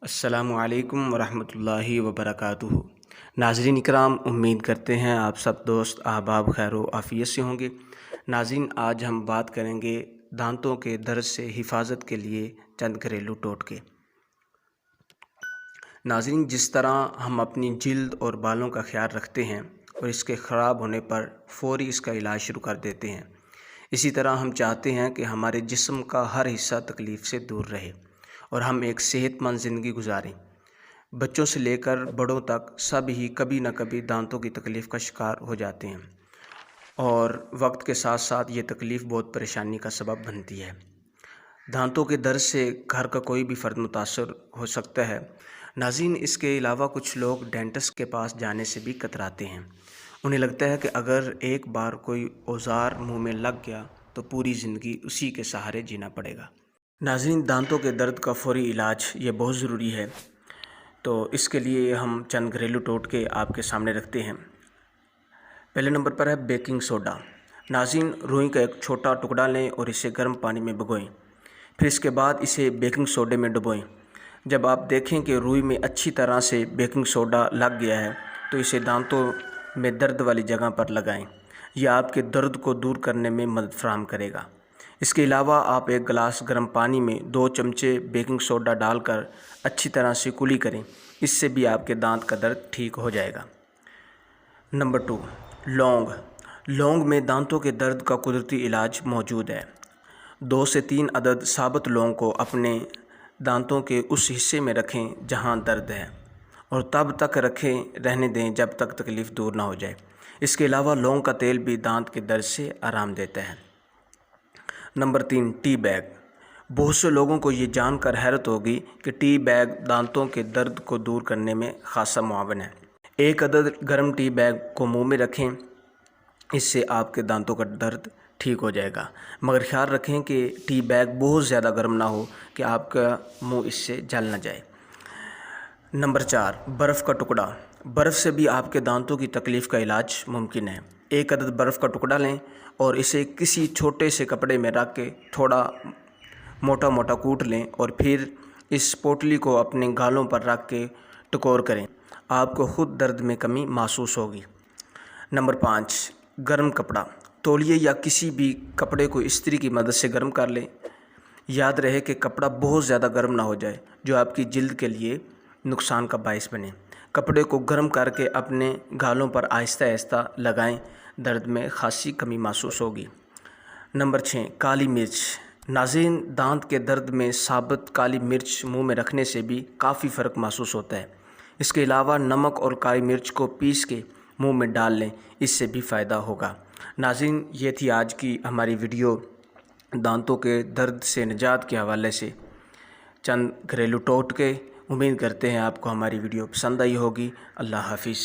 السلام علیکم ورحمۃ اللہ وبرکاتہ۔ ناظرین اکرام، امید کرتے ہیں آپ سب دوست احباب خیر و عافیت سے ہوں گے۔ ناظرین، آج ہم بات کریں گے دانتوں کے درد سے حفاظت کے لیے چند گھریلو ٹوٹکے۔ ناظرین، جس طرح ہم اپنی جلد اور بالوں کا خیال رکھتے ہیں اور اس کے خراب ہونے پر فوری اس کا علاج شروع کر دیتے ہیں، اسی طرح ہم چاہتے ہیں کہ ہمارے جسم کا ہر حصہ تکلیف سے دور رہے اور ہم ایک صحت مند زندگی گزاریں۔ بچوں سے لے کر بڑوں تک سب ہی کبھی نہ کبھی دانتوں کی تکلیف کا شکار ہو جاتے ہیں، اور وقت کے ساتھ ساتھ یہ تکلیف بہت پریشانی کا سبب بنتی ہے۔ دانتوں کے درد سے گھر کا کوئی بھی فرد متاثر ہو سکتا ہے۔ ناظرین، اس کے علاوہ کچھ لوگ ڈینٹسٹ کے پاس جانے سے بھی کتراتے ہیں۔ انہیں لگتا ہے کہ اگر ایک بار کوئی اوزار منہ میں لگ گیا تو پوری زندگی اسی کے سہارے جینا پڑے گا۔ ناظرین، دانتوں کے درد کا فوری علاج یہ بہت ضروری ہے، تو اس کے لیے ہم چند گھریلو ٹوٹکے آپ کے سامنے رکھتے ہیں۔ پہلے نمبر پر ہے بیکنگ سوڈا۔ ناظرین، روئی کا ایک چھوٹا ٹکڑا لیں اور اسے گرم پانی میں بھگوئیں، پھر اس کے بعد اسے بیکنگ سوڈے میں ڈبوئیں۔ جب آپ دیکھیں کہ روئی میں اچھی طرح سے بیکنگ سوڈا لگ گیا ہے تو اسے دانتوں میں درد والی جگہ پر لگائیں۔ یہ آپ کے درد کو دور کرنے میں مدد فراہم کرے گا۔ اس کے علاوہ آپ ایک گلاس گرم پانی میں 2 چمچے بیکنگ سوڈا ڈال کر اچھی طرح سے کلی کریں، اس سے بھی آپ کے دانت کا درد ٹھیک ہو جائے گا۔ نمبر 2، لونگ۔ لونگ میں دانتوں کے درد کا قدرتی علاج موجود ہے۔ 2 سے 3 عدد ثابت لونگ کو اپنے دانتوں کے اس حصے میں رکھیں جہاں درد ہے، اور تب تک رہنے دیں جب تک تکلیف دور نہ ہو جائے۔ اس کے علاوہ لونگ کا تیل بھی دانت کے درد سے آرام دیتا ہے۔ Number 3، tea bag. بہت سے لوگوں کو یہ جان کر حیرت ہوگی کہ ٹی بیگ دانتوں کے درد کو دور کرنے میں خاصا معاون ہے۔ 1 عدد گرم ٹی بیگ کو منہ میں رکھیں، اس سے آپ کے دانتوں کا درد ٹھیک ہو جائے گا، مگر خیال رکھیں کہ ٹی بیگ بہت زیادہ گرم نہ ہو کہ آپ کا منہ اس سے جل نہ جائے۔ نمبر 4، برف کا ٹکڑا۔ برف سے بھی آپ کے دانتوں کی تکلیف کا علاج ممکن ہے۔ 1 عدد برف کا ٹکڑا لیں اور اسے کسی چھوٹے سے کپڑے میں رکھ کے تھوڑا موٹا موٹا کوٹ لیں، اور پھر اس پوٹلی کو اپنے گالوں پر رکھ کے ٹکور کریں۔ آپ کو خود درد میں کمی محسوس ہوگی۔ نمبر 5، گرم کپڑا۔ تولیے یا کسی بھی کپڑے کو استری کی مدد سے گرم کر لیں۔ یاد رہے کہ کپڑا بہت زیادہ گرم نہ ہو جائے جو آپ کی جلد کے لیے نقصان کا باعث بنے۔ کپڑے کو گرم کر کے اپنے گالوں پر آہستہ آہستہ لگائیں، درد میں خاصی کمی محسوس ہوگی۔ نمبر 6، کالی مرچ۔ ناظرین، دانت کے درد میں ثابت کالی مرچ منہ میں رکھنے سے بھی کافی فرق محسوس ہوتا ہے۔ اس کے علاوہ نمک اور کالی مرچ کو پیس کے منہ میں ڈال لیں، اس سے بھی فائدہ ہوگا۔ ناظرین، یہ تھی آج کی ہماری ویڈیو دانتوں کے درد سے نجات کے حوالے سے چند گھریلو ٹوٹکے۔ امید کرتے ہیں آپ کو ہماری ویڈیو پسند آئی ہوگی۔ اللہ حافظ۔